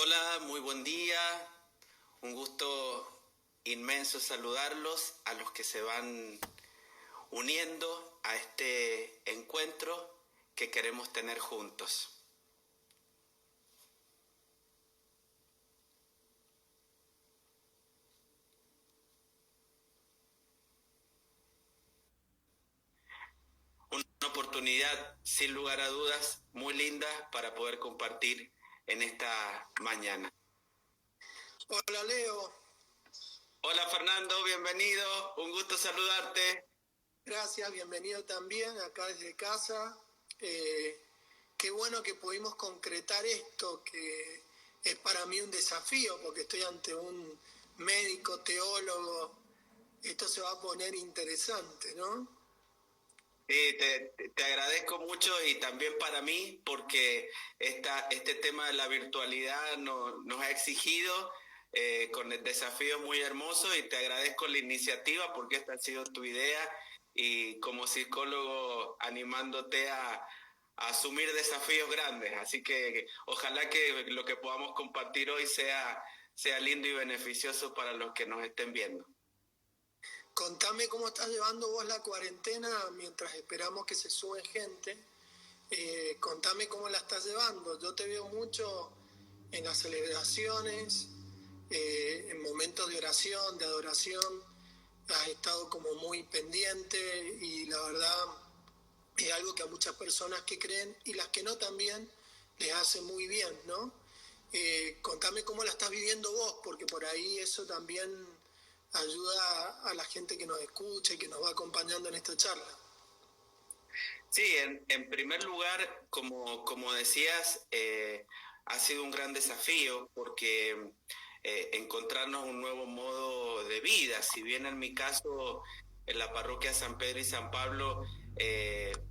Hola, muy buen día. Un gusto inmenso saludarlos a los que se van uniendo a este encuentro que queremos tener juntos. Una oportunidad, sin lugar a dudas, muy linda para poder compartir en esta mañana. Hola Leo, Hola Fernando, bienvenido. Un gusto saludarte. gracias, bienvenido también acá desde casa. Qué bueno que pudimos concretar esto, que es para mí un desafío, porque estoy ante un médico, teólogo. Esto se va a poner interesante, ¿no? Sí, te agradezco mucho y también para mí porque este tema de la virtualidad nos ha exigido con el desafío muy hermoso y te agradezco la iniciativa porque esta ha sido tu idea y como psicólogo animándote a asumir desafíos grandes. Así que ojalá que lo que podamos compartir hoy sea lindo y beneficioso para los que nos estén viendo. Contame cómo estás llevando vos la cuarentena mientras esperamos que se sube gente. Contame cómo la estás llevando. Yo te veo mucho en las celebraciones, en momentos de oración, de adoración. Has estado como muy pendiente y la verdad es algo que a muchas personas que creen y las que no también les hace muy bien, ¿no? Contame cómo la estás viviendo vos, porque por ahí eso también ayuda a la gente que nos escucha y que nos va acompañando en esta charla. Sí, en primer lugar, como decías, ha sido un gran desafío porque encontrarnos un nuevo modo de vida. Si bien en mi caso, en la parroquia San Pedro y San Pablo,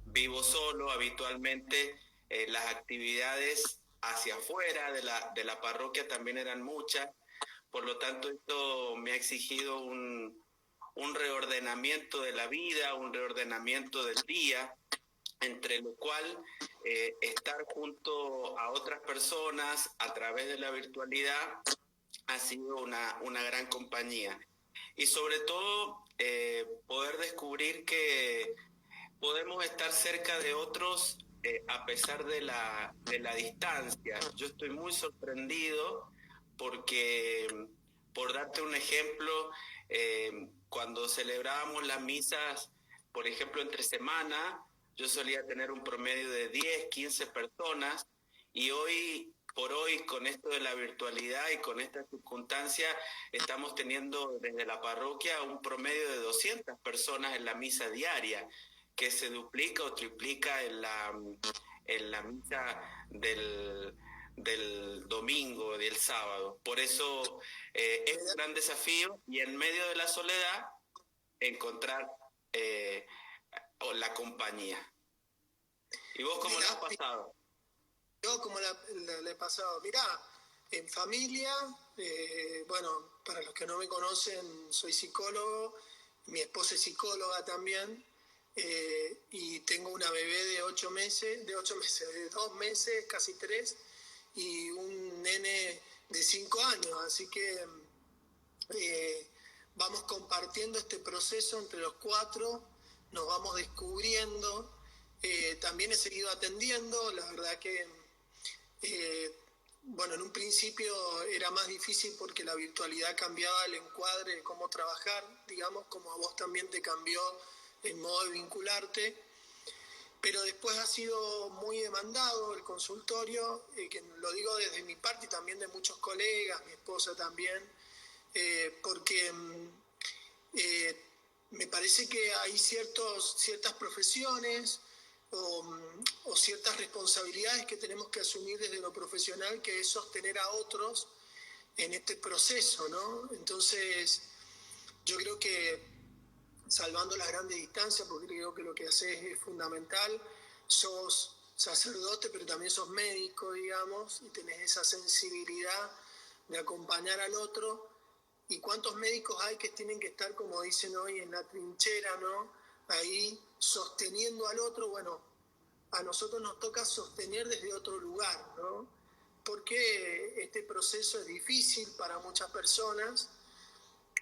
vivo solo habitualmente, las actividades hacia afuera de la parroquia también eran muchas. Por lo tanto, esto me ha exigido un reordenamiento de la vida, un reordenamiento del día entre lo cual estar junto a otras personas a través de la virtualidad ha sido una gran compañía. Y sobre todo poder descubrir que podemos estar cerca de otros a pesar de de la distancia. Yo estoy muy sorprendido porque, por darte un ejemplo, cuando celebrábamos las misas, por ejemplo, entre semana, yo solía tener un promedio de 10, 15 personas y hoy por hoy, con esto de la virtualidad y con esta circunstancia, estamos teniendo desde la parroquia un promedio de 200 personas en la misa diaria, que se duplica o triplica en la misa del domingo, del sábado. Por eso es un gran desafío y en medio de la soledad encontrar la compañía. ¿Y vos cómo lo has pasado? Yo como la he pasado, mirá, en familia, bueno, para los que no me conocen, soy psicólogo, mi esposa es psicóloga también, y tengo una bebé de 8 meses, de 2 meses, casi 3, y un nene de 5 años, así que vamos compartiendo este proceso entre los cuatro, nos vamos descubriendo, también he seguido atendiendo, la verdad que bueno, en un principio era más difícil porque la virtualidad cambiaba el encuadre de cómo trabajar, digamos, como a vos también te cambió el modo de vincularte, pero después ha sido muy demandado el consultorio, que lo digo desde mi parte y también de muchos colegas, mi esposa también, porque me parece que hay ciertas profesiones o ciertas responsabilidades que tenemos que asumir desde lo profesional, que es sostener a otros en este proceso, ¿no? Entonces, yo creo que salvando las grandes distancias, porque creo que lo que haces es fundamental, sos sacerdote, pero también sos médico, digamos, y tenés esa sensibilidad de acompañar al otro. ¿Y cuántos médicos hay que tienen que estar, como dicen hoy, en la trinchera, ¿no? Ahí sosteniendo al otro? Bueno, a nosotros nos toca sostener desde otro lugar, ¿no? por qué este proceso es difícil para muchas personas.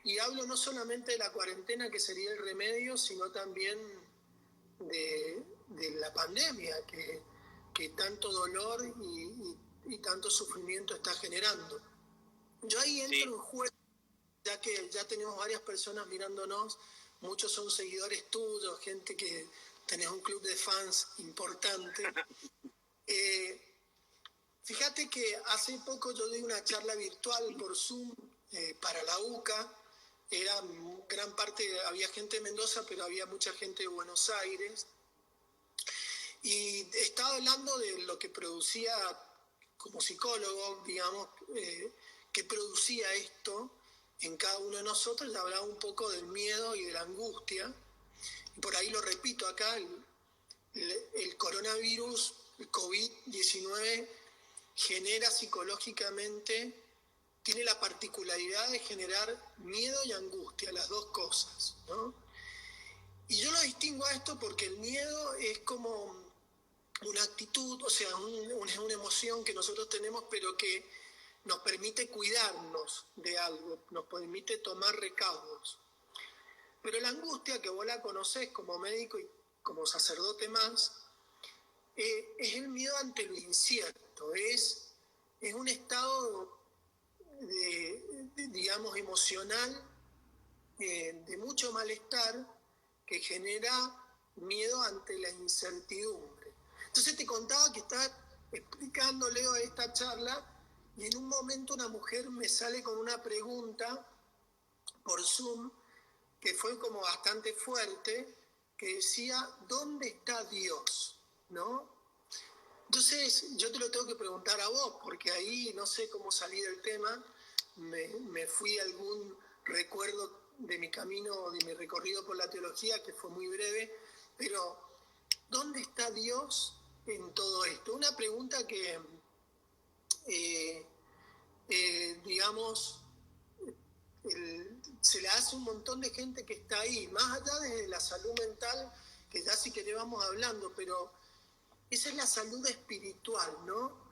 Y hablo no solamente de la cuarentena, que sería el remedio, sino también de la pandemia, que tanto dolor y tanto sufrimiento está generando. Yo ahí entro en juego, ya que ya tenemos varias personas mirándonos, muchos son seguidores tuyos, gente que tenés un club de fans importante. Fíjate que hace poco yo di una charla virtual por Zoom para la UCA. Era gran parte, había gente de Mendoza, pero había mucha gente de Buenos Aires. Y estaba hablando de lo que producía como psicólogo, digamos, que producía esto en cada uno de nosotros. Y hablaba un poco del miedo y de la angustia. Y por ahí lo repito acá, el coronavirus, el COVID-19, genera psicológicamente, tiene la particularidad de generar miedo y angustia, las dos cosas, ¿no? Y yo lo distingo a esto porque el miedo es como una actitud, o sea, es una emoción que nosotros tenemos, pero que nos permite cuidarnos de algo, nos permite tomar recaudos. Pero la angustia, que vos la conocés como médico y como sacerdote más, es el miedo ante lo incierto, es un estado digamos, emocional, de mucho malestar, que genera miedo ante la incertidumbre. Entonces te contaba que estaba explicando, Leo, esta charla, y en un momento una mujer me sale con una pregunta por Zoom, que fue como bastante fuerte, que decía, ¿dónde está Dios? ¿No? Entonces yo te lo tengo que preguntar a vos, porque ahí no sé cómo salí del tema, me fui a algún recuerdo de mi camino, de mi recorrido por la teología, que fue muy breve, pero ¿dónde está Dios en todo esto? Una pregunta que, digamos, se le hace a un montón de gente que está ahí, más allá de la salud mental, que ya sí que le vamos hablando, pero esa es la salud espiritual, ¿no?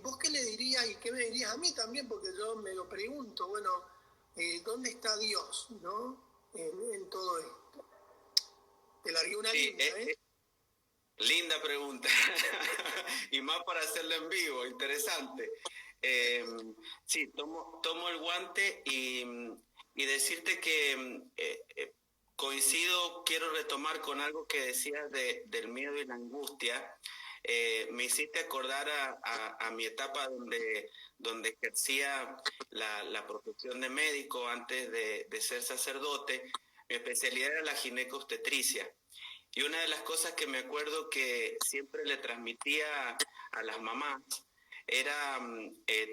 ¿Vos qué le dirías y qué me dirías a mí también? Porque yo me lo pregunto, bueno, ¿dónde está Dios, no? En todo esto. Te largué una linda, ¿eh? Linda pregunta. Y más para hacerla en vivo, interesante. Sí, tomo el guante y decirte que coincido, quiero retomar con algo que decías del miedo y la angustia. Me hiciste acordar a mi etapa donde ejercía la profesión de médico antes de ser sacerdote. Mi especialidad era la ginecobstetricia. Y una de las cosas que me acuerdo que siempre le transmitía a las mamás era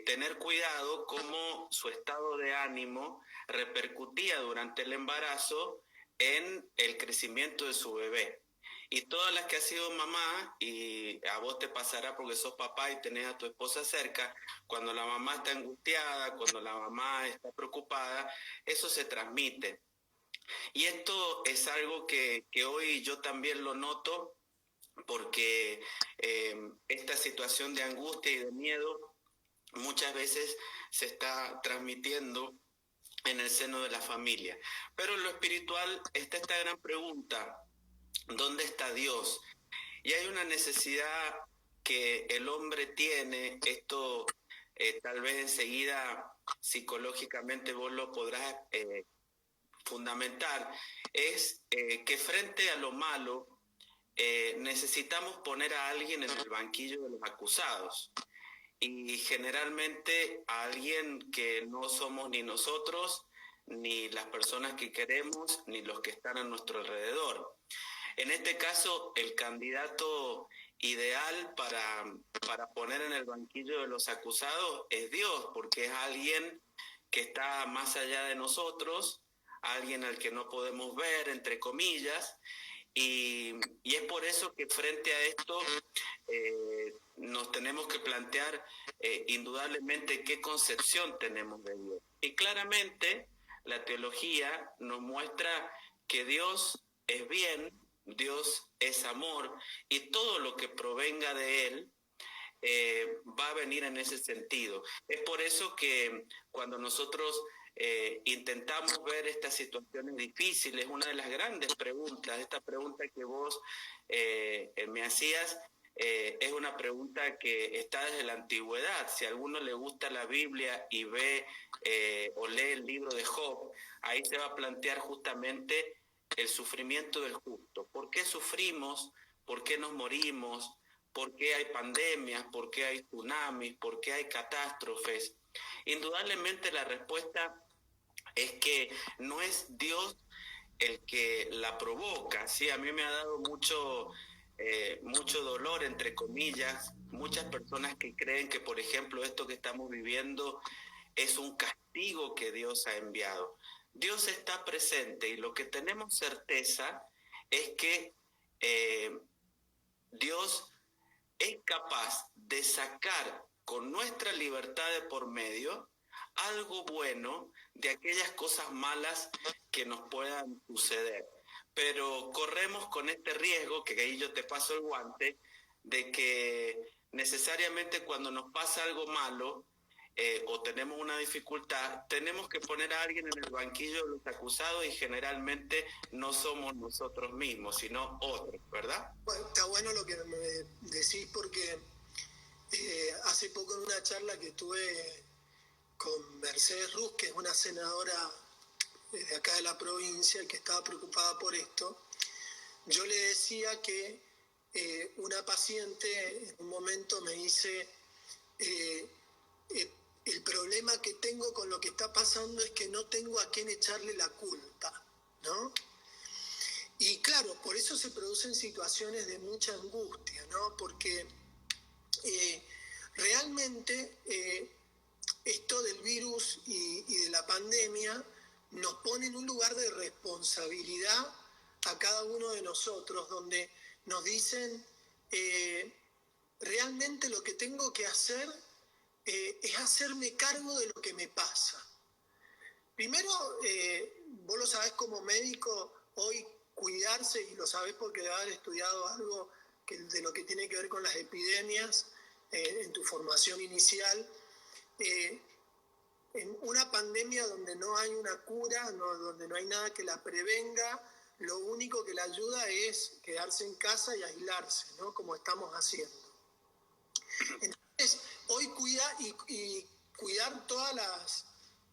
tener cuidado cómo su estado de ánimo repercutía durante el embarazo en el crecimiento de su bebé. Y todas las que has sido mamá, y a vos te pasará porque sos papá y tenés a tu esposa cerca, cuando la mamá está angustiada, cuando la mamá está preocupada, eso se transmite. Y esto es algo que hoy yo también lo noto, porque esta situación de angustia y de miedo muchas veces se está transmitiendo en el seno de la familia. Pero en lo espiritual está esta gran pregunta: ¿dónde está Dios? Y hay una necesidad que el hombre tiene, esto tal vez enseguida psicológicamente vos lo podrás fundamental, es que frente a lo malo necesitamos poner a alguien en el banquillo de los acusados, y generalmente a alguien que no somos ni nosotros, ni las personas que queremos, ni los que están a nuestro alrededor. En este caso, el candidato ideal para poner en el banquillo de los acusados es Dios, porque es alguien que está más allá de nosotros, alguien al que no podemos ver, entre comillas, y es por eso que frente a esto nos tenemos que plantear indudablemente qué concepción tenemos de Dios. Y claramente la teología nos muestra que Dios es bien, Dios es amor, y todo lo que provenga de Él va a venir en ese sentido. Es por eso que cuando nosotros intentamos ver estas situaciones difíciles, una de las grandes preguntas, esta pregunta que vos me hacías, es una pregunta que está desde la antigüedad. Si a alguno le gusta la Biblia y ve o lee el libro de Job, ahí se va a plantear justamente el sufrimiento del justo. ¿Por qué sufrimos? ¿Por qué nos morimos? ¿Por qué hay pandemias? ¿Por qué hay tsunamis? ¿Por qué hay catástrofes? Indudablemente la respuesta es que no es Dios el que la provoca. Sí, a mí me ha dado mucho dolor, entre comillas, muchas personas que creen que, por ejemplo, esto que estamos viviendo es un castigo que Dios ha enviado. Dios está presente y lo que tenemos certeza es que Dios es capaz de sacar con nuestra libertad de por medio algo bueno de aquellas cosas malas que nos puedan suceder. Pero corremos con este riesgo, que ahí yo te paso el guante, de que necesariamente cuando nos pasa algo malo o tenemos una dificultad, tenemos que poner a alguien en el banquillo de los acusados y generalmente no somos nosotros mismos, sino otros, ¿verdad? Bueno, está bueno lo que me decís porque hace poco en una charla que tuve con Mercedes Ruz, que es una senadora de acá de la provincia que estaba preocupada por esto, yo le decía que una paciente en un momento me dice, el problema que tengo con lo que está pasando es que no tengo a quién echarle la culpa, ¿no? Y claro, por eso se producen situaciones de mucha angustia, ¿no? Porque realmente esto del virus y de la pandemia nos pone en un lugar de responsabilidad a cada uno de nosotros, donde nos dicen, realmente lo que tengo que hacer es hacerme cargo de lo que me pasa. Primero, vos lo sabés como médico, hoy cuidarse, y lo sabés porque debes haber estudiado algo de lo que tiene que ver con las epidemias en tu formación inicial. En una pandemia donde no hay una cura, donde no hay nada que la prevenga, lo único que la ayuda es quedarse en casa y aislarse, ¿no? Como estamos haciendo. Entonces, hoy y cuidar todas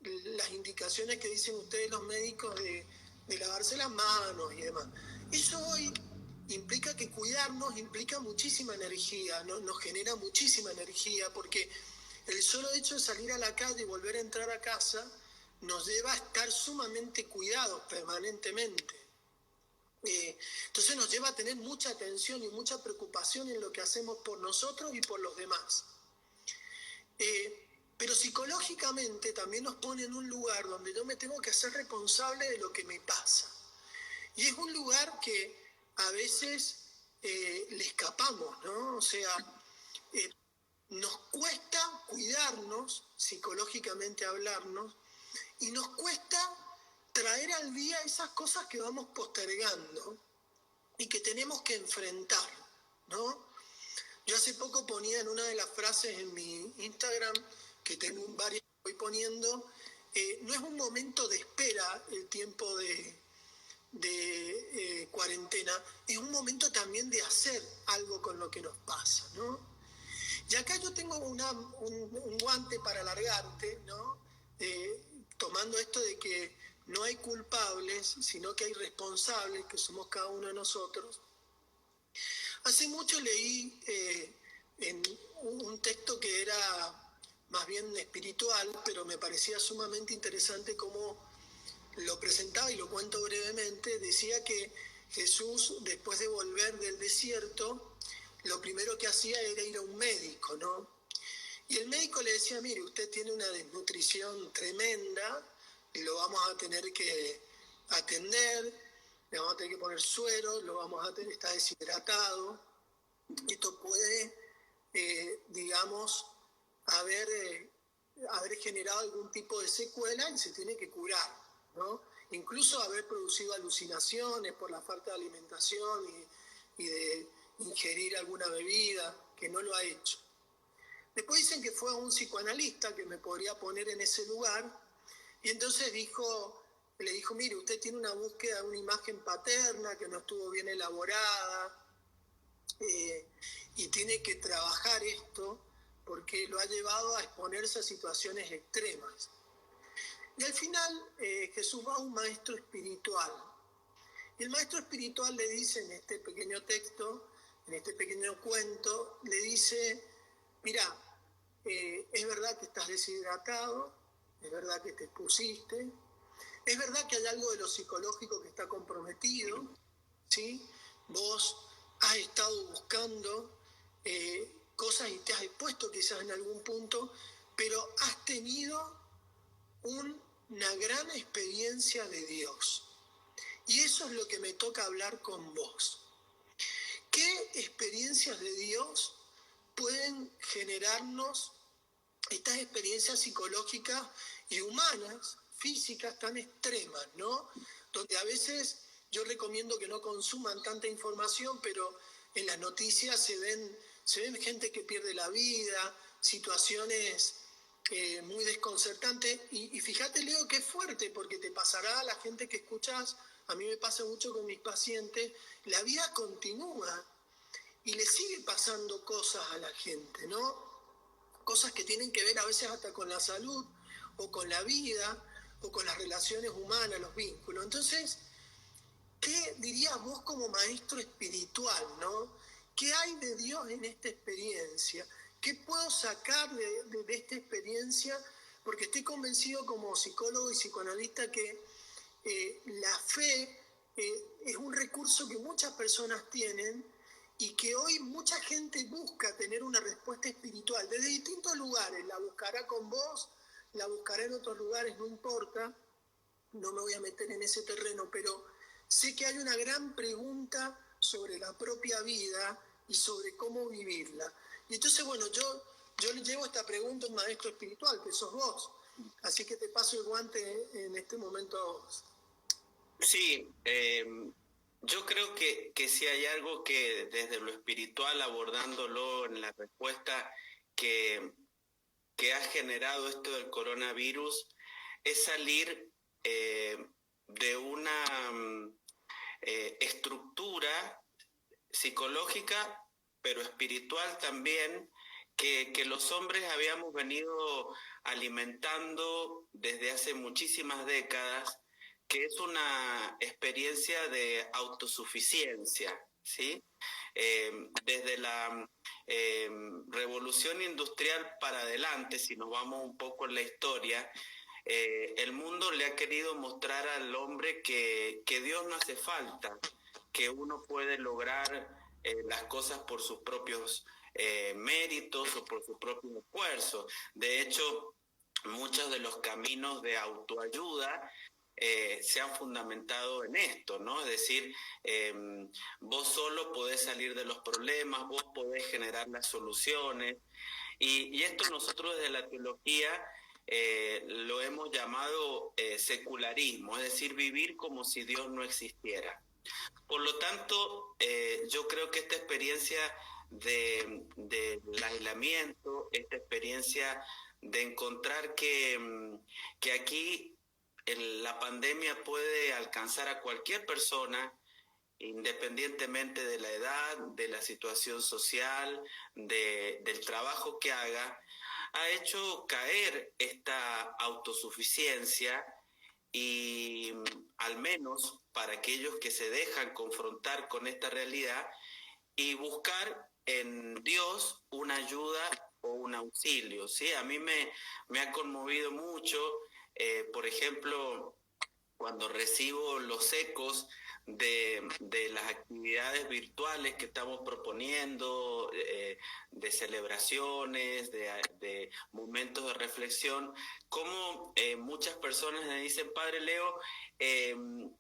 las indicaciones que dicen ustedes los médicos de lavarse las manos y demás. Eso hoy implica que cuidarnos implica muchísima energía, ¿no? Nos genera muchísima energía porque el solo hecho de salir a la calle y volver a entrar a casa nos lleva a estar sumamente cuidados permanentemente. Entonces nos lleva a tener mucha atención y mucha preocupación en lo que hacemos por nosotros y por los demás. Pero psicológicamente también nos pone en un lugar donde yo me tengo que hacer responsable de lo que me pasa. Y es un lugar que a veces le escapamos, ¿no? O sea, nos cuesta cuidarnos, psicológicamente hablarnos, y nos cuesta traer al día esas cosas que vamos postergando y que tenemos que enfrentar, ¿no? Yo hace poco ponía en una de las frases en mi Instagram, que tengo varias que voy poniendo, no es un momento de espera el tiempo de cuarentena, es un momento también de hacer algo con lo que nos pasa, ¿no? Y acá yo tengo un guante para alargarte, ¿no? Tomando esto de que no hay culpables, sino que hay responsables, que somos cada uno de nosotros. Hace mucho leí en un texto que era más bien espiritual, pero me parecía sumamente interesante cómo lo presentaba, y lo cuento brevemente. Decía que Jesús, después de volver del desierto, lo primero que hacía era ir a un médico, ¿no? Y el médico le decía, mire, usted tiene una desnutrición tremenda, y lo vamos a tener que atender, le vamos a tener que poner suero, lo vamos a tener, está deshidratado. Esto puede, digamos, haber generado algún tipo de secuela y se tiene que curar, ¿no? Incluso haber producido alucinaciones por la falta de alimentación y de ingerir alguna bebida, que no lo ha hecho. Después dicen que fue a un psicoanalista que me podría poner en ese lugar, y entonces le dijo, mire, usted tiene una búsqueda de una imagen paterna que no estuvo bien elaborada, y tiene que trabajar esto porque lo ha llevado a exponerse a situaciones extremas. Y al final Jesús va a un maestro espiritual. Y el maestro espiritual le dice en este pequeño texto, en este pequeño cuento, le dice, mira, es verdad que estás deshidratado, es verdad que te expusiste, es verdad que hay algo de lo psicológico que está comprometido, ¿sí? Vos has estado buscando cosas y te has expuesto quizás en algún punto, pero has tenido una gran experiencia de Dios. Y eso es lo que me toca hablar con vos. ¿Qué experiencias de Dios pueden generarnos estas experiencias psicológicas y humanas, físicas tan extremas, ¿no? Donde a veces yo recomiendo que no consuman tanta información, pero en las noticias se ven gente que pierde la vida, situaciones muy desconcertantes. Y fíjate, Leo, que es fuerte, porque te pasará a la gente que escuchás, a mí me pasa mucho con mis pacientes, la vida continúa y le sigue pasando cosas a la gente, ¿no? Cosas que tienen que ver a veces hasta con la salud, o con la vida, o con las relaciones humanas, los vínculos. Entonces, ¿qué dirías vos como maestro espiritual, no? ¿Qué hay de Dios en esta experiencia? ¿Qué puedo sacar de esta experiencia? Porque estoy convencido como psicólogo y psicoanalista que la fe es un recurso que muchas personas tienen y que hoy mucha gente busca tener una respuesta espiritual desde distintos lugares. La buscará con vos, la buscará en otros lugares, no importa, no me voy a meter en ese terreno, pero sé que hay una gran pregunta sobre la propia vida y sobre cómo vivirla. Y entonces, bueno, yo le llevo esta pregunta a un maestro espiritual, que sos vos. Así que te paso el guante en este momento a vos. Sí, yo creo que si hay algo que desde lo espiritual, abordándolo en la respuesta que, que ha generado esto del coronavirus, es salir de una estructura psicológica, pero espiritual también, que los hombres habíamos venido alimentando desde hace muchísimas décadas, que es una experiencia de autosuficiencia, ¿sí? Desde la revolución industrial para adelante, si nos vamos un poco en la historia, el mundo le ha querido mostrar al hombre que Dios no hace falta, que uno puede lograr las cosas por sus propios méritos o por su propio esfuerzo. De hecho, muchos de los caminos de autoayuda se han fundamentado en esto, ¿no? Es decir, vos solo podés salir de los problemas, vos podés generar las soluciones, y esto nosotros desde la teología lo hemos llamado secularismo, es decir, vivir como si Dios no existiera. Por lo tanto, yo creo que esta experiencia del aislamiento, esta experiencia de encontrar que aquí la pandemia puede alcanzar a cualquier persona, independientemente de la edad, de la situación social, del trabajo que haga, ha hecho caer esta autosuficiencia y al menos para aquellos que se dejan confrontar con esta realidad y buscar en Dios una ayuda o un auxilio, ¿sí? A mí me ha conmovido mucho, por ejemplo, cuando recibo los ecos de las actividades virtuales que estamos proponiendo, de celebraciones, de momentos de reflexión, como muchas personas me dicen, Padre Leo,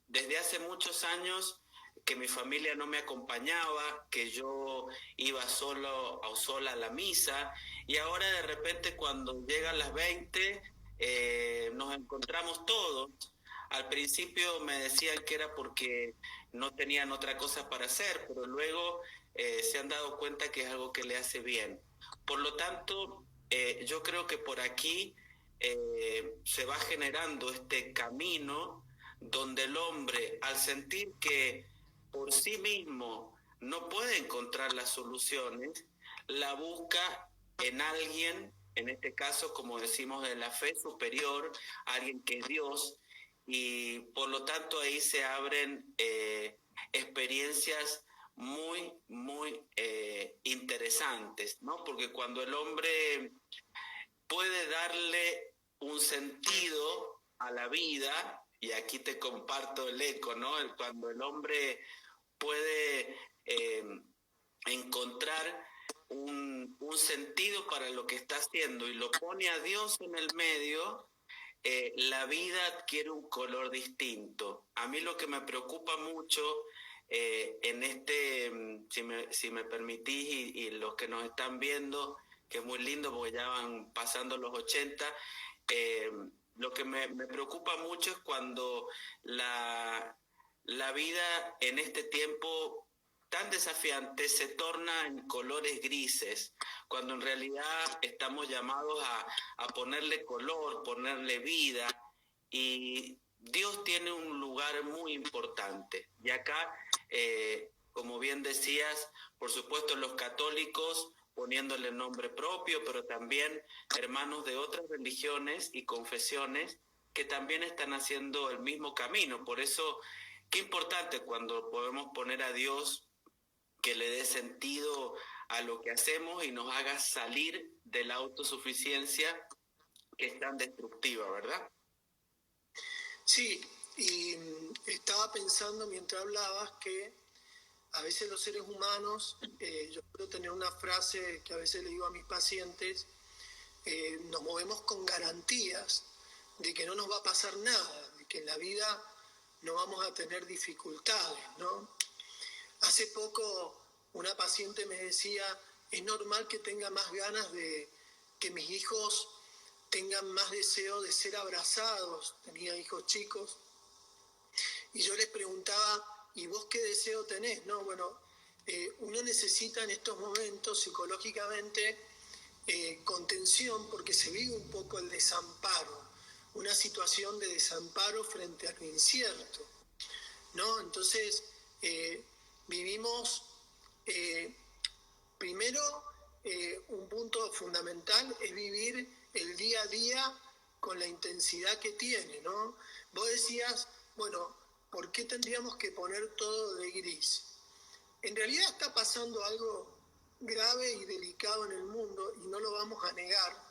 desde hace muchos años que mi familia no me acompañaba, que yo iba solo o sola a la misa, y ahora de repente cuando llegan las 20, nos encontramos todos. Al principio me decían que era porque no tenían otra cosa para hacer, pero luego se han dado cuenta que es algo que le hace bien. Por lo tanto, yo creo que por aquí se va generando este camino donde el hombre, al sentir que por sí mismo no puede encontrar las soluciones, la busca en alguien, en este caso, como decimos, de la fe superior, alguien que es Dios, y por lo tanto ahí se abren experiencias muy interesantes, ¿no? Porque cuando el hombre puede darle un sentido a la vida, y aquí te comparto el eco, ¿no? Cuando el hombre puede encontrar un sentido para lo que está haciendo y lo pone a Dios en el medio, la vida adquiere un color distinto. A mí lo que me preocupa mucho en si me permitís, y los que nos están viendo, que es muy lindo porque ya van pasando los 80, eh, lo que me preocupa mucho es cuando la vida en este tiempo tan desafiante se torna en colores grises, cuando en realidad estamos llamados a ponerle color, ponerle vida, y Dios tiene un lugar muy importante. Y acá, como bien decías, por supuesto los católicos poniéndole nombre propio, pero también hermanos de otras religiones y confesiones que también están haciendo el mismo camino. Por eso, qué importante cuando podemos poner a Dios que le dé sentido a lo que hacemos y nos haga salir de la autosuficiencia que es tan destructiva, ¿verdad? Sí, y estaba pensando mientras hablabas que a veces los seres humanos, yo puedo tener una frase que a veces le digo a mis pacientes, nos movemos con garantías de que no nos va a pasar nada, de que en la vida no vamos a tener dificultades, ¿no? Hace poco una paciente me decía, es normal que tenga más ganas de que mis hijos tengan más deseo de ser abrazados, tenía hijos chicos, y yo les preguntaba, ¿y vos qué deseo tenés? No, bueno, uno necesita en estos momentos psicológicamente contención porque se vive un poco el desamparo, una situación de desamparo frente a lo incierto, ¿no? Entonces, vivimos primero, un punto fundamental es vivir el día a día con la intensidad que tiene, ¿no? Vos decías, bueno, ¿por qué tendríamos que poner todo de gris? En realidad está pasando algo grave y delicado en el mundo y no lo vamos a negar,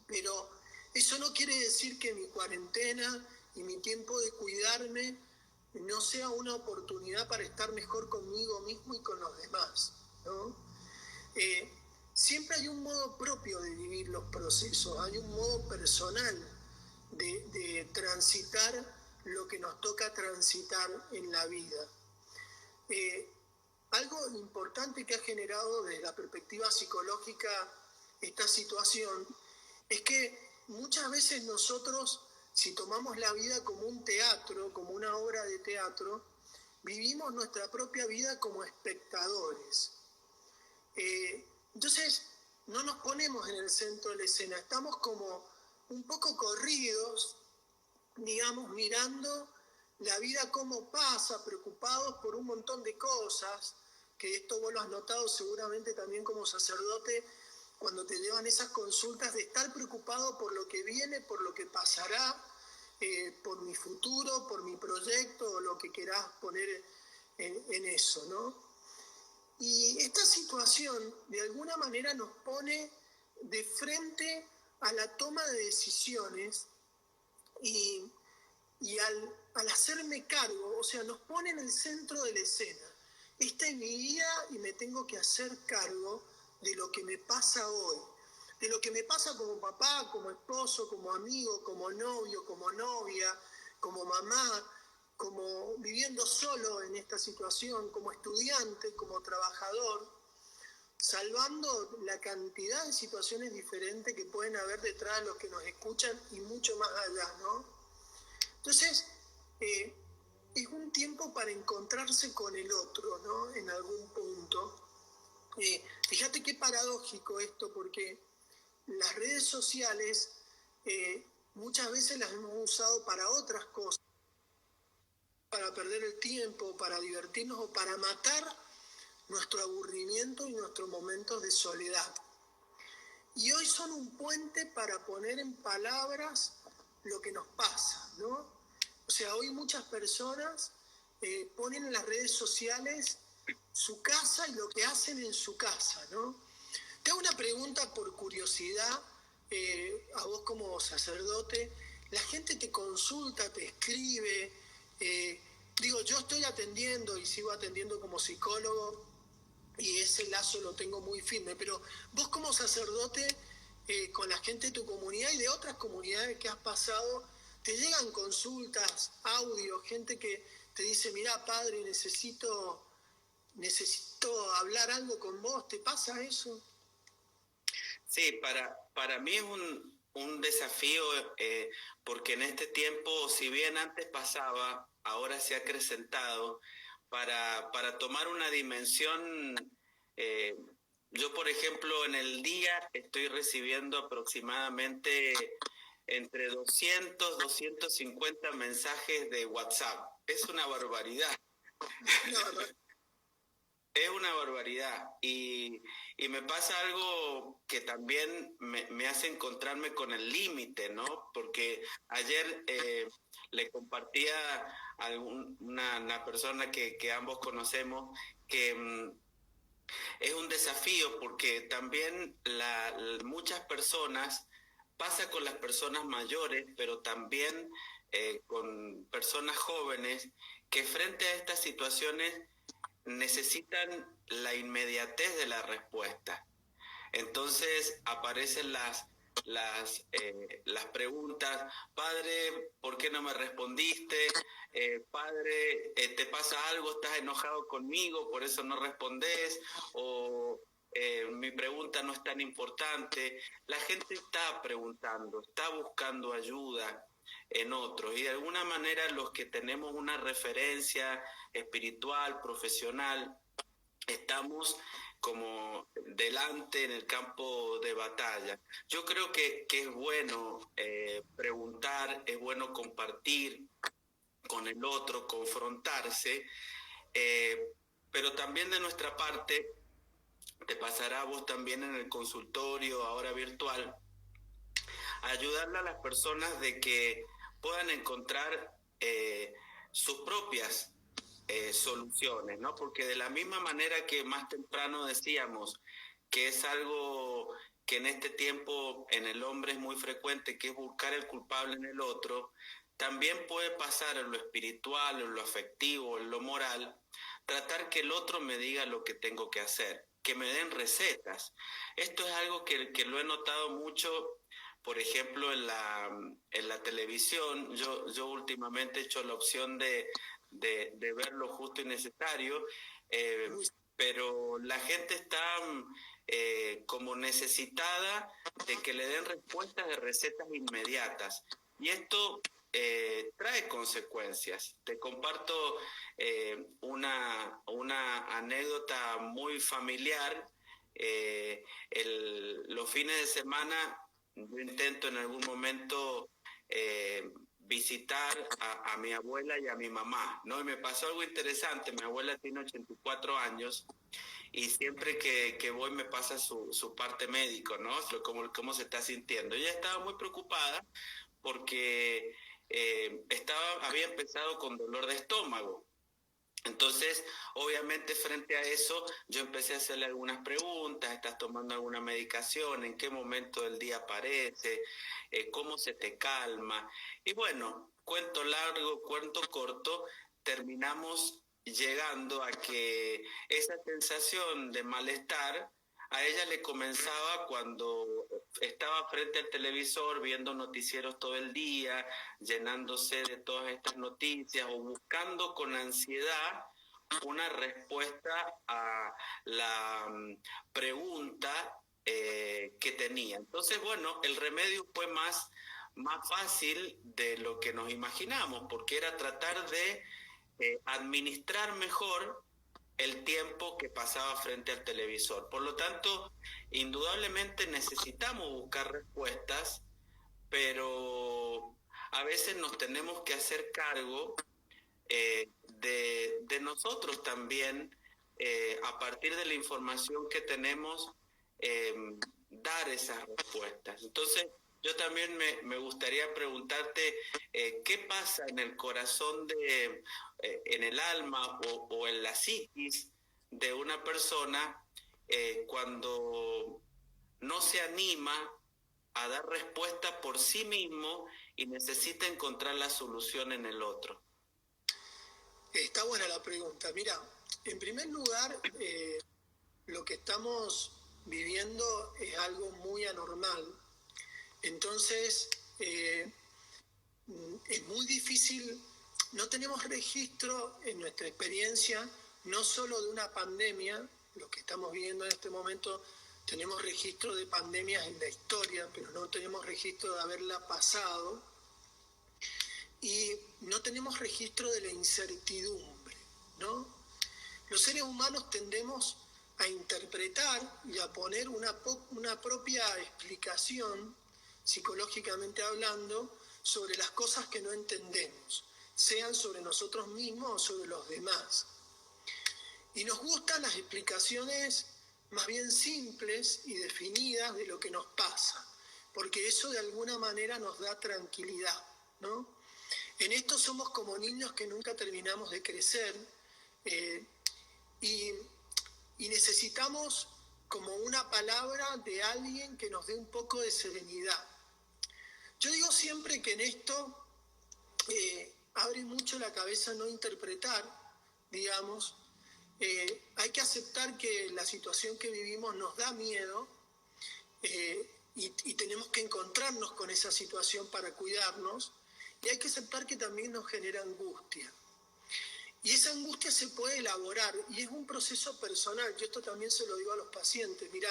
pero eso no quiere decir que mi cuarentena y mi tiempo de cuidarme no sea una oportunidad para estar mejor conmigo mismo y con los demás, ¿no? Siempre hay un modo propio de vivir los procesos, hay un modo personal de transitar lo que nos toca transitar en la vida. Algo importante que ha generado desde la perspectiva psicológica esta situación es que muchas veces nosotros, si tomamos la vida como un teatro, como una obra de teatro, vivimos nuestra propia vida como espectadores. Entonces, no nos ponemos en el centro de la escena, estamos como un poco corridos, digamos, mirando la vida cómo pasa, preocupados por un montón de cosas, que esto vos lo has notado seguramente también como sacerdote, cuando te llevan esas consultas de estar preocupado por lo que viene, por lo que pasará, por mi futuro, por mi proyecto, o lo que querás poner en eso, ¿no? Y esta situación de alguna manera nos pone de frente a la toma de decisiones y al hacerme cargo, o sea, nos pone en el centro de la escena. Esta es mi vida y me tengo que hacer cargo de lo que me pasa hoy, de lo que me pasa como papá, como esposo, como amigo, como novio, como novia, como mamá, como viviendo solo en esta situación, como estudiante, como trabajador, salvando la cantidad de situaciones diferentes que pueden haber detrás de los que nos escuchan y mucho más allá, ¿no? Entonces, es un tiempo para encontrarse con el otro, ¿no? En algún punto. Fíjate qué paradójico esto, porque las redes sociales muchas veces las hemos usado para otras cosas, para perder el tiempo, para divertirnos o para matar nuestro aburrimiento y nuestros momentos de soledad. Y hoy son un puente para poner en palabras lo que nos pasa, ¿no? O sea, hoy muchas personas ponen en las redes sociales su casa y lo que hacen en su casa, ¿no? Te hago una pregunta por curiosidad, a vos como sacerdote. La gente te consulta, te escribe. Digo, yo estoy atendiendo y sigo atendiendo como psicólogo y ese lazo lo tengo muy firme, pero vos como sacerdote, con la gente de tu comunidad y de otras comunidades que has pasado, te llegan consultas, audios, gente que te dice, mirá, padre, necesito hablar algo con vos. ¿Te pasa eso? Sí, para mí es un desafío porque en este tiempo, si bien antes pasaba, ahora se ha acrecentado para tomar una dimensión. eh, yo, por ejemplo, en el día estoy recibiendo aproximadamente entre 200, 250 mensajes de WhatsApp. Es una barbaridad. No, Es una barbaridad y me pasa algo que también me hace encontrarme con el límite, ¿no? Porque ayer le compartía a una persona que ambos conocemos que es un desafío porque también muchas personas, pasa con las personas mayores, pero también con personas jóvenes que frente a estas situaciones necesitan la inmediatez de la respuesta. Entonces aparecen las preguntas: padre, ¿por qué no me respondiste? Padre, ¿te pasa algo? ¿Estás enojado conmigo? ¿Por eso no respondes? O mi pregunta no es tan importante. La gente está preguntando, está buscando ayuda en otros, y de alguna manera los que tenemos una referencia espiritual, profesional, estamos como delante en el campo de batalla. Yo creo que es bueno preguntar, es bueno compartir con el otro, confrontarse, eh, pero también de nuestra parte, te pasará a vos también en el consultorio ahora virtual, ayudarle a las personas de que puedan encontrar sus propias soluciones, ¿no? Porque de la misma manera que más temprano decíamos que es algo que en este tiempo en el hombre es muy frecuente, que es buscar el culpable en el otro, también puede pasar en lo espiritual, en lo afectivo, en lo moral, tratar que el otro me diga lo que tengo que hacer, que me den recetas. Esto es algo que lo he notado mucho, por ejemplo, en la televisión. Yo últimamente he hecho la opción de ver lo justo y necesario, eh, pero la gente está como necesitada de que le den respuestas de recetas inmediatas. Y esto trae consecuencias. Te comparto una anécdota muy familiar. Los fines de semana yo intento en algún momento visitar a mi abuela y a mi mamá, ¿no? Y me pasó algo interesante. Mi abuela tiene 84 años y siempre que voy me pasa su parte médico, ¿no? Cómo se está sintiendo. Ella estaba muy preocupada porque había empezado con dolor de estómago. Entonces, obviamente, frente a eso, yo empecé a hacerle algunas preguntas: ¿estás tomando alguna medicación? ¿En qué momento del día aparece? ¿Cómo se te calma? Y bueno, cuento largo, cuento corto, terminamos llegando a que esa sensación de malestar a ella le comenzaba cuando estaba frente al televisor viendo noticieros todo el día, llenándose de todas estas noticias o buscando con ansiedad una respuesta a la pregunta que tenía. Entonces, bueno, el remedio fue más fácil de lo que nos imaginamos, porque era tratar de administrar mejor el tiempo que pasaba frente al televisor. Por lo tanto, indudablemente necesitamos buscar respuestas, pero a veces nos tenemos que hacer cargo de nosotros también, a partir de la información que tenemos, eh, dar esas respuestas. Entonces, yo también me gustaría preguntarte, ¿qué pasa en el corazón en el alma o en la psiquis de una persona cuando no se anima a dar respuesta por sí mismo y necesita encontrar la solución en el otro? Está buena la pregunta. Mira, en primer lugar, lo que estamos viviendo es algo muy anormal. Entonces, es muy difícil, no tenemos registro en nuestra experiencia, no solo de una pandemia, lo que estamos viviendo en este momento, tenemos registro de pandemias en la historia, pero no tenemos registro de haberla pasado, y no tenemos registro de la incertidumbre, ¿no? Los seres humanos tendemos a interpretar y a poner una propia explicación, psicológicamente hablando, sobre las cosas que no entendemos, sean sobre nosotros mismos o sobre los demás. Y nos gustan las explicaciones más bien simples y definidas de lo que nos pasa, porque eso de alguna manera nos da tranquilidad, ¿no? En esto somos como niños que nunca terminamos de crecer, y necesitamos como una palabra de alguien que nos dé un poco de serenidad. Yo digo siempre que en esto abre mucho la cabeza no interpretar, digamos. Hay que aceptar que la situación que vivimos nos da miedo, y tenemos que encontrarnos con esa situación para cuidarnos, y hay que aceptar que también nos genera angustia. Y esa angustia se puede elaborar, y es un proceso personal. Yo esto también se lo digo a los pacientes. Mirá,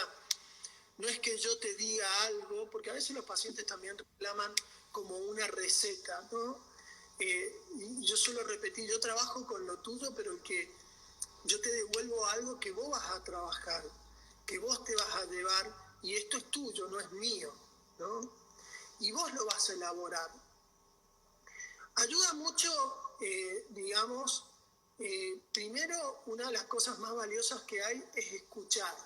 no es que yo te diga algo, porque a veces los pacientes también reclaman como una receta, ¿no? Yo suelo repetir, yo trabajo con lo tuyo, pero el que yo te devuelvo algo que vos vas a trabajar, que vos te vas a llevar, y esto es tuyo, no es mío, ¿no? Y vos lo vas a elaborar. Ayuda mucho, digamos, primero, una de las cosas más valiosas que hay es escuchar.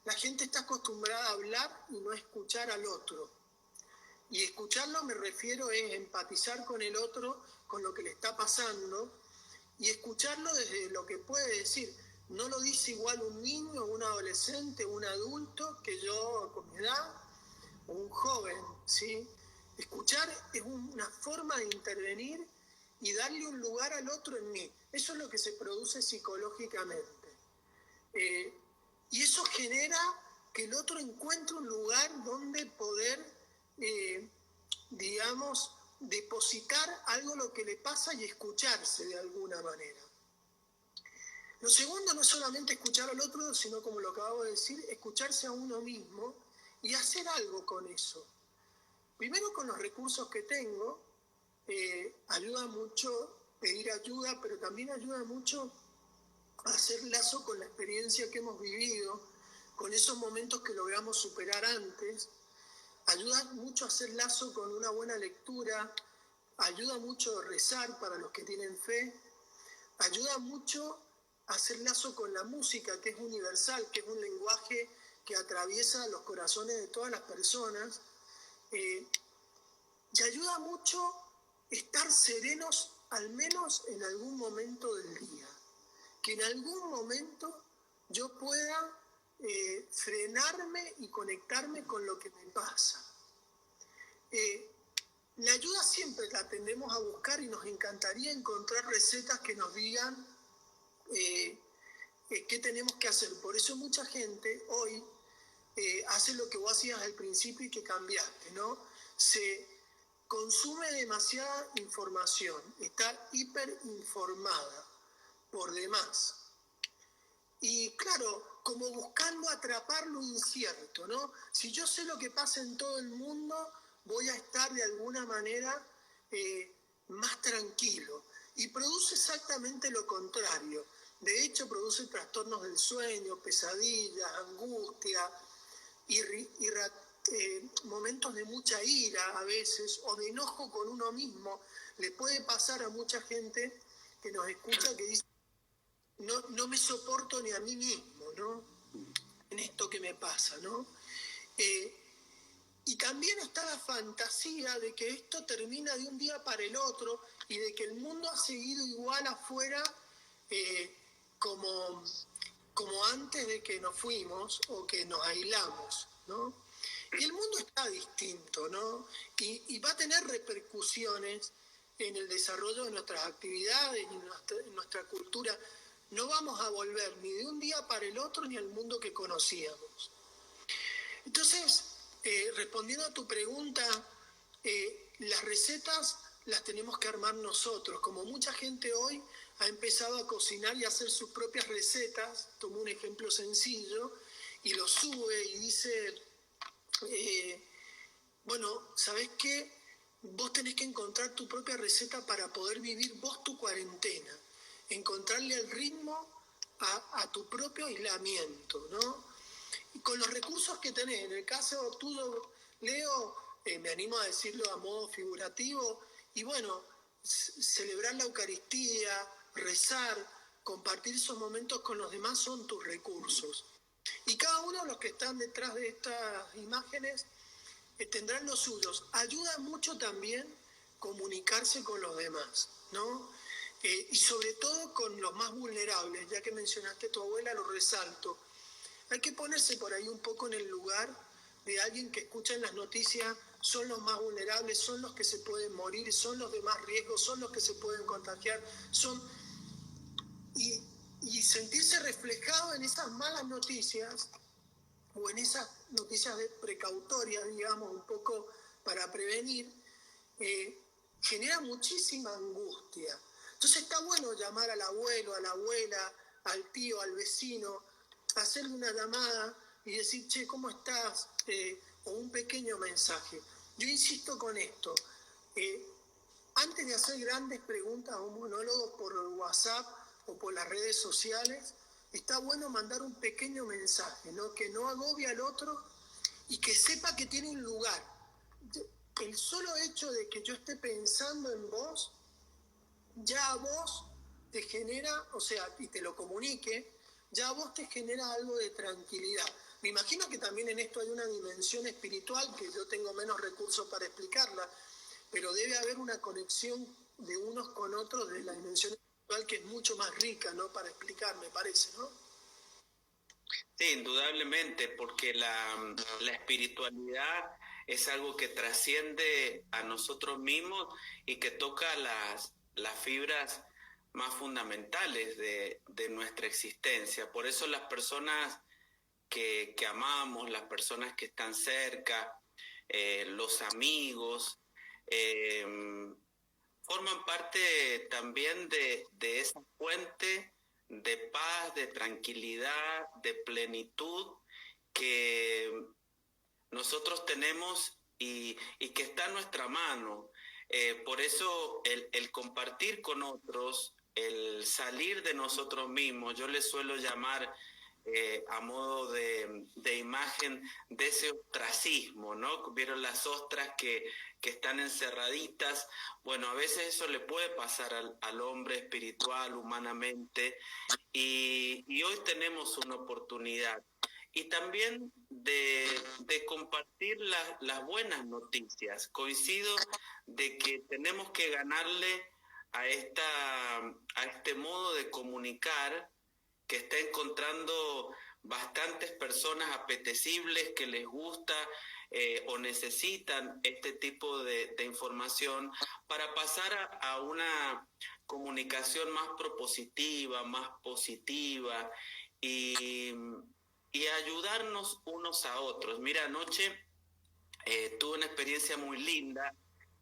La gente está acostumbrada a hablar y no a escuchar al otro. Y escucharlo me refiero es empatizar con el otro, con lo que le está pasando, y escucharlo desde lo que puede decir. No lo dice igual un niño, un adolescente, un adulto, que yo con mi edad, o un joven, ¿sí? Escuchar es una forma de intervenir y darle un lugar al otro en mí. Eso es lo que se produce psicológicamente. Y eso genera que el otro encuentre un lugar donde poder, digamos, depositar algo lo que le pasa y escucharse de alguna manera. Lo segundo no es solamente escuchar al otro, sino, como lo acabo de decir, escucharse a uno mismo y hacer algo con eso. Primero, con los recursos que tengo, ayuda mucho pedir ayuda, pero también ayuda mucho a hacer lazo con la experiencia que hemos vivido, con esos momentos que logramos superar antes. Ayuda mucho a hacer lazo con una buena lectura, ayuda mucho a rezar para los que tienen fe, ayuda mucho a hacer lazo con la música, que es universal, que es un lenguaje que atraviesa los corazones de todas las personas, y ayuda mucho estar serenos al menos en algún momento del día, que en algún momento yo pueda frenarme y conectarme con lo que me pasa. La ayuda siempre la tendemos a buscar, y nos encantaría encontrar recetas que nos digan qué tenemos que hacer. Por eso mucha gente hoy hace lo que vos hacías al principio y que cambiaste, ¿no? Se consume demasiada información, está hiperinformada por demás. Y claro, como buscando atrapar lo incierto, ¿no? Si yo sé lo que pasa en todo el mundo, voy a estar de alguna manera más tranquilo. Y produce exactamente lo contrario. De hecho, produce trastornos del sueño, pesadillas, angustia, momentos de mucha ira a veces, o de enojo con uno mismo. Le puede pasar a mucha gente que nos escucha que dice, no me soporto ni a mí mismo, ¿no? En esto que me pasa, ¿no? Y también está la fantasía de que esto termina de un día para el otro y de que el mundo ha seguido igual afuera como antes de que nos fuimos o que nos aislamos, ¿no? Y el mundo está distinto, ¿no? Y va a tener repercusiones en el desarrollo de nuestras actividades y en nuestra cultura. No vamos a volver ni de un día para el otro ni al mundo que conocíamos. Entonces, respondiendo a tu pregunta, las recetas las tenemos que armar nosotros. Como mucha gente hoy ha empezado a cocinar y a hacer sus propias recetas, tomo un ejemplo sencillo, y lo sube y dice, bueno, ¿sabés qué? Vos tenés que encontrar tu propia receta para poder vivir vos tu cuarentena, encontrarle el ritmo a tu propio aislamiento, ¿no? Y con los recursos que tenés, en el caso tuyo, Leo, me animo a decirlo a modo figurativo, y bueno, celebrar la Eucaristía, rezar, compartir esos momentos con los demás son tus recursos. Y cada uno de los que están detrás de estas imágenes tendrán los suyos. Ayuda mucho también comunicarse con los demás, ¿no? Y sobre todo con los más vulnerables, ya que mencionaste a tu abuela, lo resalto. Hay que ponerse por ahí un poco en el lugar de alguien que escucha en las noticias, son los más vulnerables, son los que se pueden morir, son los de más riesgo, son los que se pueden contagiar, y sentirse reflejado en esas malas noticias o en esas noticias de precautorias, digamos, un poco para prevenir, genera muchísima angustia. Entonces está bueno llamar al abuelo, a la abuela, al tío, al vecino, hacerle una llamada y decir, che, ¿cómo estás? O un pequeño mensaje. Yo insisto con esto, antes de hacer grandes preguntas o monólogos por WhatsApp o por las redes sociales, está bueno mandar un pequeño mensaje, ¿no? Que no agobie al otro y que sepa que tiene un lugar. El solo hecho de que yo esté pensando en vos, ya a vos te genera, o sea, y te lo comunique, ya a vos te genera algo de tranquilidad. Me imagino que también en esto hay una dimensión espiritual que yo tengo menos recursos para explicarla, pero debe haber una conexión de unos con otros de la dimensión espiritual que es mucho más rica, ¿no? Para explicar, me parece, ¿no? Sí, indudablemente, porque la espiritualidad es algo que trasciende a nosotros mismos y que toca las fibras más fundamentales de nuestra existencia. Por eso las personas que amamos, las personas que están cerca, los amigos, eh, forman parte también de esa fuente de paz, de tranquilidad, de plenitud que nosotros tenemos y que está en nuestra mano. Por eso el compartir con otros, el salir de nosotros mismos, yo le suelo llamar a modo de imagen de ese ostracismo, ¿no? Vieron las ostras que están encerraditas. Bueno, a veces eso le puede pasar al hombre espiritual, humanamente, y hoy tenemos una oportunidad. Y también de compartir las buenas noticias. Coincido de que tenemos que ganarle a este modo de comunicar que está encontrando bastantes personas apetecibles que les gusta o necesitan este tipo de información para pasar a una comunicación más propositiva, más positiva y, y ayudarnos unos a otros. Mira, anoche tuve una experiencia muy linda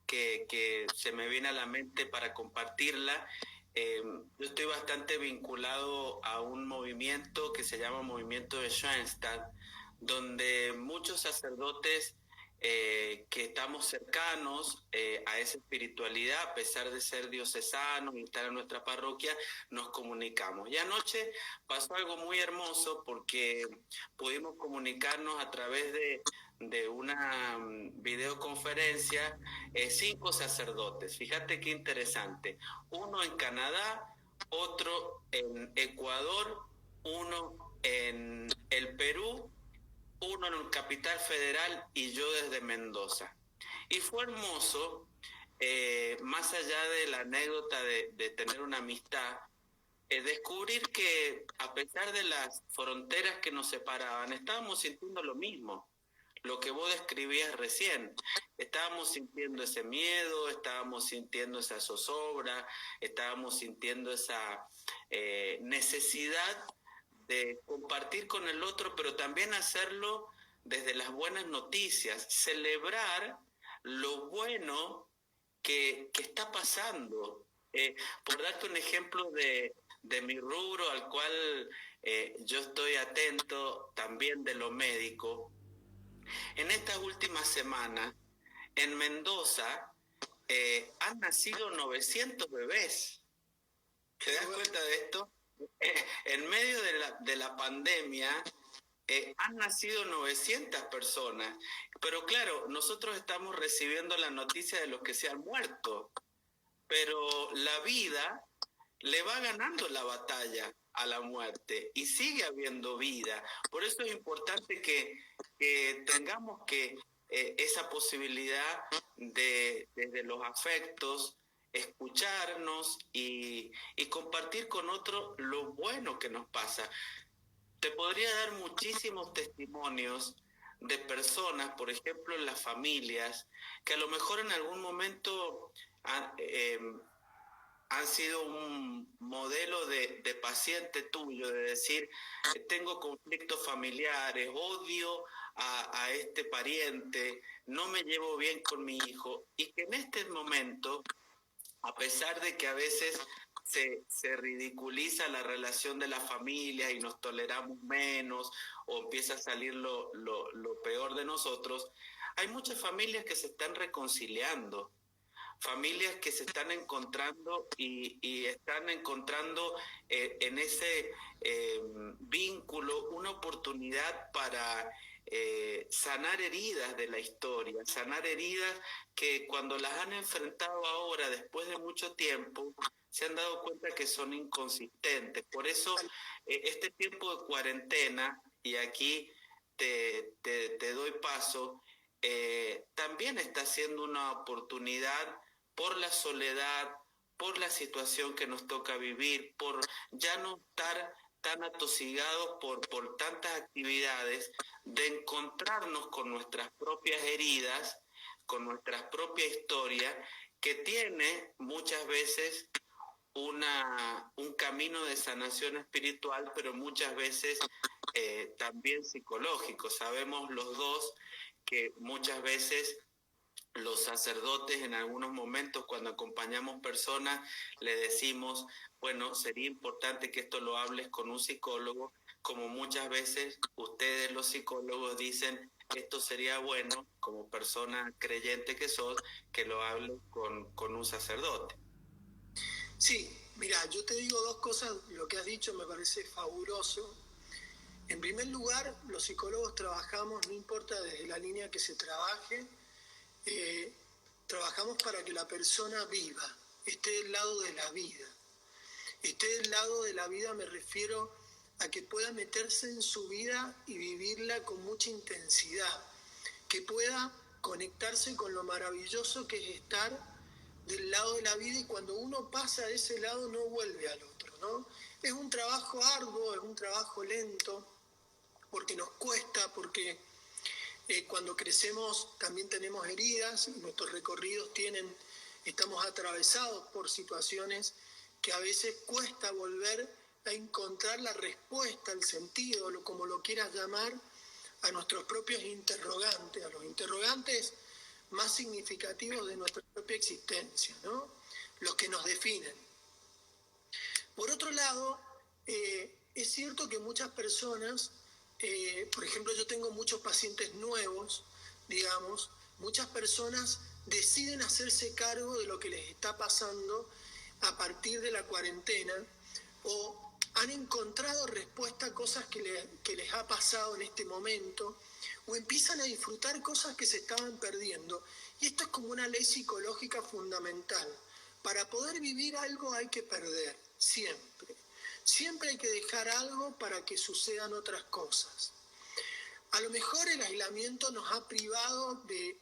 que se me viene a la mente para compartirla. Yo estoy bastante vinculado a un movimiento que se llama Movimiento de Schoenstatt, donde muchos sacerdotes que estamos cercanos a esa espiritualidad, a pesar de ser diocesanos y estar en nuestra parroquia, nos comunicamos. Y anoche pasó algo muy hermoso porque pudimos comunicarnos a través de una videoconferencia, 5 sacerdotes. Fíjate qué interesante. Uno en Canadá, otro en Ecuador, uno en el Perú, uno en Capital Federal y yo desde Mendoza. Y fue hermoso, más allá de la anécdota de tener una amistad, descubrir que a pesar de las fronteras que nos separaban, estábamos sintiendo lo mismo, lo que vos describías recién. Estábamos sintiendo ese miedo, estábamos sintiendo esa zozobra, estábamos sintiendo esa necesidad de compartir con el otro, pero también hacerlo desde las buenas noticias, celebrar lo bueno que está pasando. Por darte un ejemplo de mi rubro al cual yo estoy atento también de lo médico, en estas últimas semanas en Mendoza han nacido 900 bebés. ¿Te das cuenta de esto? En medio de la pandemia han nacido 900 personas, pero claro, nosotros estamos recibiendo la noticia de los que se han muerto, pero la vida le va ganando la batalla a la muerte y sigue habiendo vida. Por eso es importante que tengamos esa posibilidad de, desde los afectos, escucharnos y compartir con otro lo bueno que nos pasa. Te podría dar muchísimos testimonios de personas, por ejemplo, en las familias, que a lo mejor en algún momento han sido un modelo de paciente tuyo, de decir, tengo conflictos familiares, odio a este pariente, no me llevo bien con mi hijo, y que en este momento, a pesar de que a veces se ridiculiza la relación de las familias y nos toleramos menos o empieza a salir lo peor de nosotros, hay muchas familias que se están reconciliando, familias que se están encontrando y están encontrando en ese vínculo una oportunidad para sanar heridas de la historia, sanar heridas que cuando las han enfrentado ahora, después de mucho tiempo, se han dado cuenta que son inconsistentes. Por eso, este tiempo de cuarentena, y aquí te doy paso, también está siendo una oportunidad por la soledad, por la situación que nos toca vivir, por ya no estar tan atosigados por tantas actividades, de encontrarnos con nuestras propias heridas, con nuestra propia historia, que tiene muchas veces un camino de sanación espiritual, pero muchas veces también psicológico. Sabemos los dos que muchas veces los sacerdotes en algunos momentos cuando acompañamos personas le decimos, bueno, sería importante que esto lo hables con un psicólogo, como muchas veces ustedes los psicólogos dicen, esto sería bueno, como persona creyente que sos, que lo hables con un sacerdote. Sí, mira, yo te digo dos cosas, lo que has dicho me parece fabuloso. En primer lugar, los psicólogos trabajamos, no importa desde la línea que se trabaje, trabajamos para que la persona viva, esté del lado de la vida. Esté del lado de la vida me refiero a que pueda meterse en su vida y vivirla con mucha intensidad, que pueda conectarse con lo maravilloso que es estar del lado de la vida y cuando uno pasa de ese lado no vuelve al otro, ¿no? Es un trabajo arduo, es un trabajo lento, porque nos cuesta, porque cuando crecemos también tenemos heridas, nuestros recorridos estamos atravesados por situaciones que a veces cuesta volver a encontrar la respuesta, el sentido, como lo quieras llamar, a nuestros propios interrogantes, a los interrogantes más significativos de nuestra propia existencia, ¿no? Los que nos definen. Por otro lado, es cierto que muchas personas, por ejemplo, yo tengo muchos pacientes nuevos, digamos, muchas personas deciden hacerse cargo de lo que les está pasando a partir de la cuarentena, o han encontrado respuesta a cosas que les ha pasado en este momento, o empiezan a disfrutar cosas que se estaban perdiendo. Y esto es como una ley psicológica fundamental. Para poder vivir algo hay que perder, siempre. Siempre hay que dejar algo para que sucedan otras cosas. A lo mejor el aislamiento nos ha privado de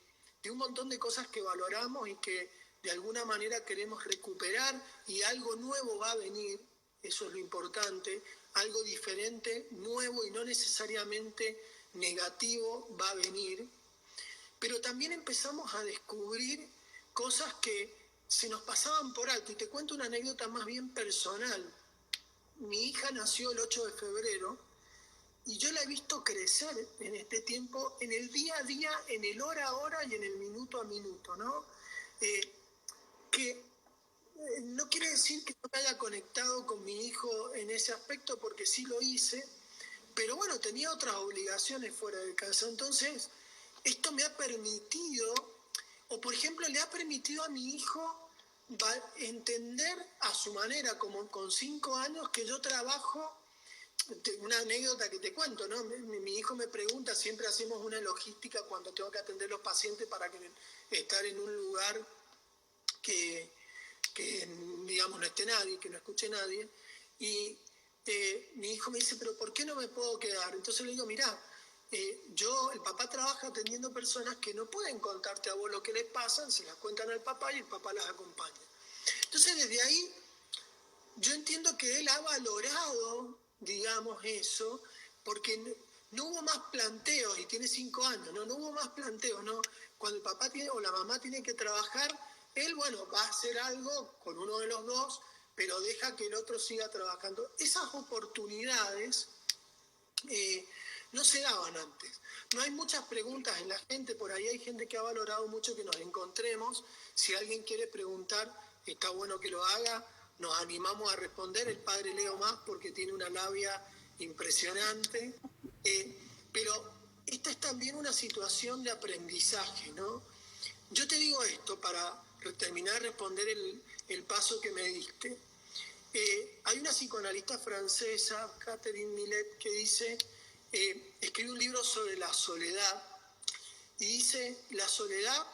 un montón de cosas que valoramos y que de alguna manera queremos recuperar, y algo nuevo va a venir, eso es lo importante, algo diferente, nuevo y no necesariamente negativo va a venir, pero también empezamos a descubrir cosas que se nos pasaban por alto. Y te cuento una anécdota más bien personal. Mi hija nació el 8 de febrero y yo la he visto crecer en este tiempo, en el día a día, en el hora a hora y en el minuto a minuto, ¿no? Que no quiere decir que no me haya conectado con mi hijo en ese aspecto, porque sí lo hice, pero bueno, tenía otras obligaciones fuera de casa. Entonces, esto me ha permitido, o por ejemplo, le ha permitido a mi hijo entender a su manera, como con 5 años, que yo trabajo. Una anécdota que te cuento, ¿no? Mi hijo me pregunta, siempre hacemos una logística cuando tengo que atender los pacientes para estar en un lugar que digamos no esté nadie, que no escuche nadie, y mi hijo me dice, pero ¿por qué no me puedo quedar? Entonces le digo, mirá, el papá trabaja atendiendo personas que no pueden contarte a vos lo que les pasa, se las cuentan al papá y el papá las acompaña. Entonces desde ahí yo entiendo que él ha valorado, digamos, eso, porque no hubo más planteos, y tiene 5 años, no hubo más planteos, ¿no? Cuando el papá o la mamá tiene que trabajar, él, bueno, va a hacer algo con uno de los dos, pero deja que el otro siga trabajando. Esas oportunidades no se daban antes. No hay muchas preguntas en la gente, por ahí hay gente que ha valorado mucho que nos encontremos. Si alguien quiere preguntar, está bueno que lo haga, nos animamos a responder. El padre Leo más, porque tiene una labia impresionante. Pero esta es también una situación de aprendizaje, ¿no? Yo te digo esto para terminar de responder el paso que me diste. Hay una psicoanalista francesa, Catherine Millet, que dice, escribe un libro sobre la soledad, y dice, la soledad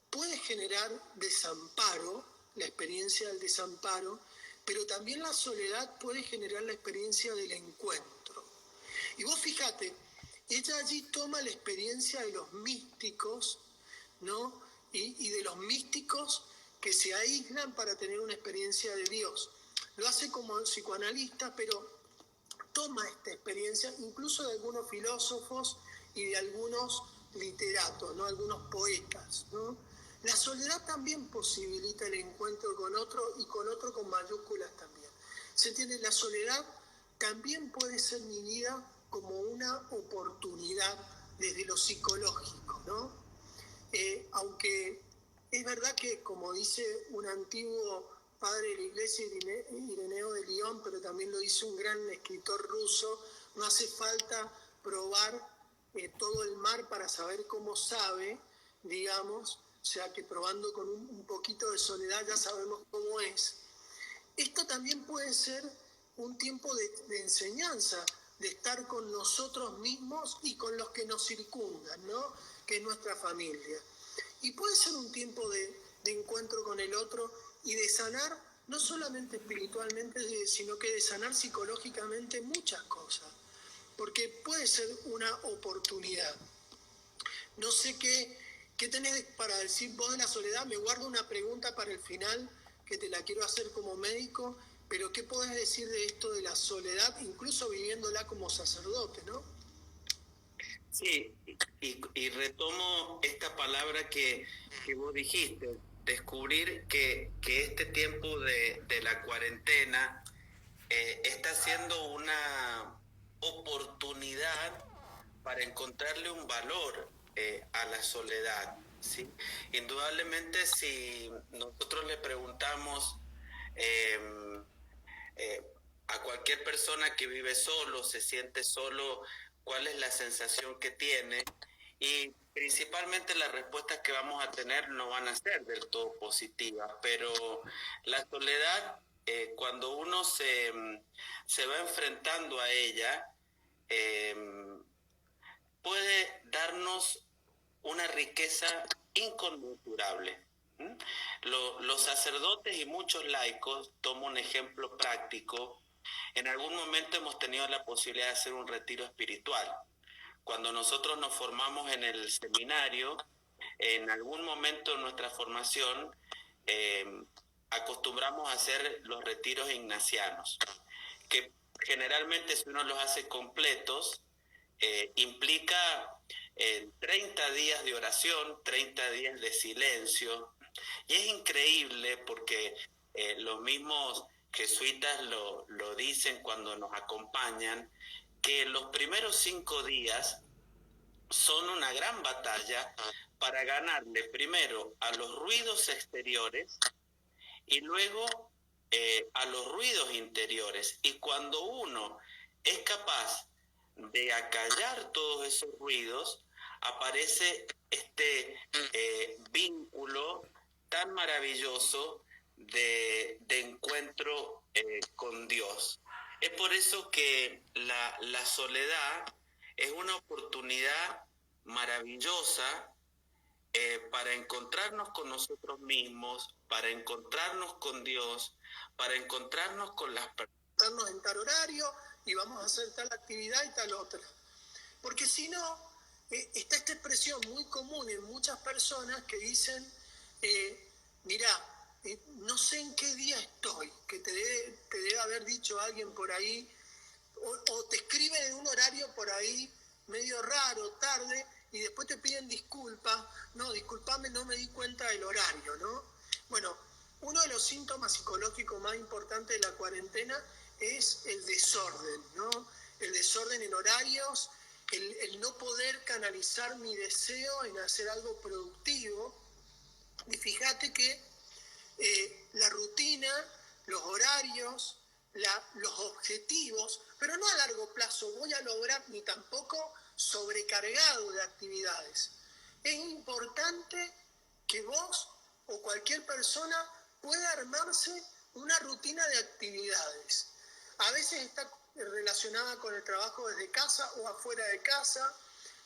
puede generar desamparo, la experiencia del desamparo, pero también la soledad puede generar la experiencia del encuentro. Y vos fíjate, ella allí toma la experiencia de los místicos, ¿no? Y de los místicos que se aíslan para tener una experiencia de Dios. Lo hace como psicoanalista, pero toma esta experiencia incluso de algunos filósofos y de algunos literatos, ¿no? Algunos poetas, ¿no? La soledad también posibilita el encuentro con otro, y con otro con mayúsculas también. ¿Se entiende? La soledad también puede ser vivida como una oportunidad desde lo psicológico, ¿no? Aunque es verdad que, como dice un antiguo padre de la iglesia, Ireneo de Lyon, pero también lo dice un gran escritor ruso, no hace falta probar todo el mar para saber cómo sabe, digamos, o sea que probando con un poquito de soledad ya sabemos cómo es. Esto también puede ser un tiempo de enseñanza, de estar con nosotros mismos y con los que nos circundan, ¿no? Que es nuestra familia. Y puede ser un tiempo de encuentro con el otro y de sanar, no solamente espiritualmente, sino que de sanar psicológicamente muchas cosas, porque puede ser una oportunidad. No sé qué tenés para decir vos de la soledad. Me guardo una pregunta para el final, que te la quiero hacer como médico, pero ¿qué podés decir de esto de la soledad, incluso viviéndola como sacerdote, ¿no? Sí, y retomo esta palabra que vos dijiste, descubrir que este tiempo de la cuarentena está siendo una oportunidad para encontrarle un valor a la soledad, ¿sí? Indudablemente, si nosotros le preguntamos eh, eh, a cualquier persona que vive solo, se siente solo, cuál es la sensación que tiene, y principalmente las respuestas que vamos a tener no van a ser del todo positivas, pero la soledad, cuando uno se va enfrentando a ella, eh, puede darnos una riqueza inconmensurable. ¿Mm? Los sacerdotes y muchos laicos, tomo un ejemplo práctico, en algún momento hemos tenido la posibilidad de hacer un retiro espiritual. Cuando nosotros nos formamos en el seminario, en algún momento de nuestra formación, eh, acostumbramos a hacer los retiros ignacianos, que generalmente si uno los hace completos, implica 30 días de oración, 30 días de silencio, y es increíble porque los mismos jesuitas lo dicen cuando nos acompañan, que los primeros 5 días son una gran batalla para ganarle primero a los ruidos exteriores y luego a los ruidos interiores. Y cuando uno es capaz de acallar todos esos ruidos, aparece este vínculo tan maravilloso de encuentro con Dios. Es por eso que la soledad es una oportunidad maravillosa para encontrarnos con nosotros mismos, para encontrarnos con Dios, para encontrarnos con las personas. En tal horario y vamos a hacer tal actividad y tal otra. Porque si no, está esta expresión muy común en muchas personas que dicen, mirá, no sé en qué día estoy, que te debe haber dicho alguien por ahí, o te escriben en un horario por ahí medio raro, tarde, y después te piden disculpas, no, disculpame, no me di cuenta del horario, ¿no? Bueno, uno de los síntomas psicológicos más importantes de la cuarentena es el desorden, ¿no? El desorden en horarios, el no poder canalizar mi deseo en hacer algo productivo. Y fíjate que la rutina, los horarios, los objetivos, pero no a largo plazo voy a lograr, ni tampoco sobrecargado de actividades. Es importante que vos o cualquier persona pueda armarse una rutina de actividades. A veces está relacionada con el trabajo desde casa o afuera de casa,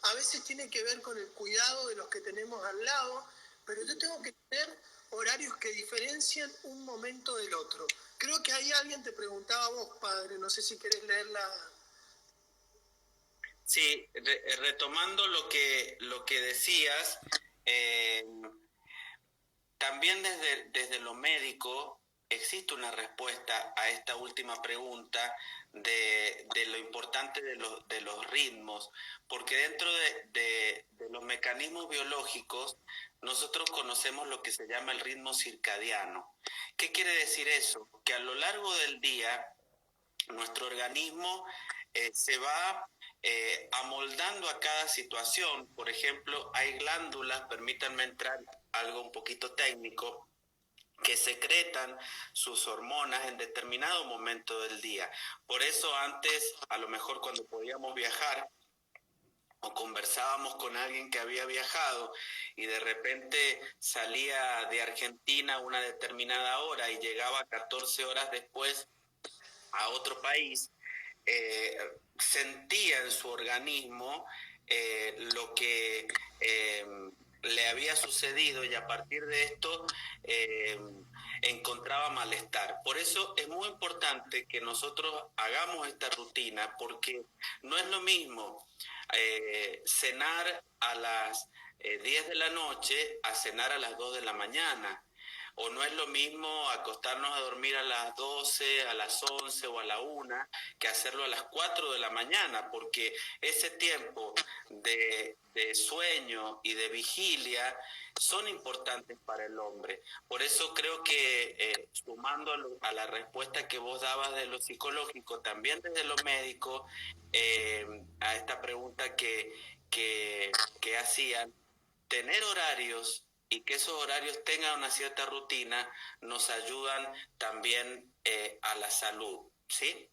a veces tiene que ver con el cuidado de los que tenemos al lado, pero yo tengo que tener horarios que diferencian un momento del otro. Creo que ahí alguien te preguntaba a vos, padre, no sé si querés leerla. Sí, retomando lo que decías, eh, también desde lo médico existe una respuesta a esta última pregunta de lo importante de los ritmos, porque dentro de los mecanismos biológicos nosotros conocemos lo que se llama el ritmo circadiano. ¿Qué quiere decir eso? Que a lo largo del día nuestro organismo se va amoldando a cada situación. Por ejemplo, hay glándulas, permítanme entrar algo un poquito técnico, que secretan sus hormonas en determinado momento del día. Por eso antes, a lo mejor cuando podíamos viajar, o conversábamos con alguien que había viajado y de repente salía de Argentina a una determinada hora y llegaba 14 horas después a otro país, sentía en su organismo lo que le había sucedido y a partir de esto encontraba malestar. Por eso es muy importante que nosotros hagamos esta rutina porque no es lo mismo cenar a las 10 de la noche a cenar a las 2 de la mañana. O no es lo mismo acostarnos a dormir a las 12, a las 11 o a la 1 que hacerlo a las 4 de la mañana, porque ese tiempo de sueño y de vigilia son importantes para el hombre. Por eso creo que sumando a la respuesta que vos dabas de lo psicológico, también desde lo médico, a esta pregunta que hacían, tener horarios y que esos horarios tengan una cierta rutina nos ayudan también a la salud, ¿sí?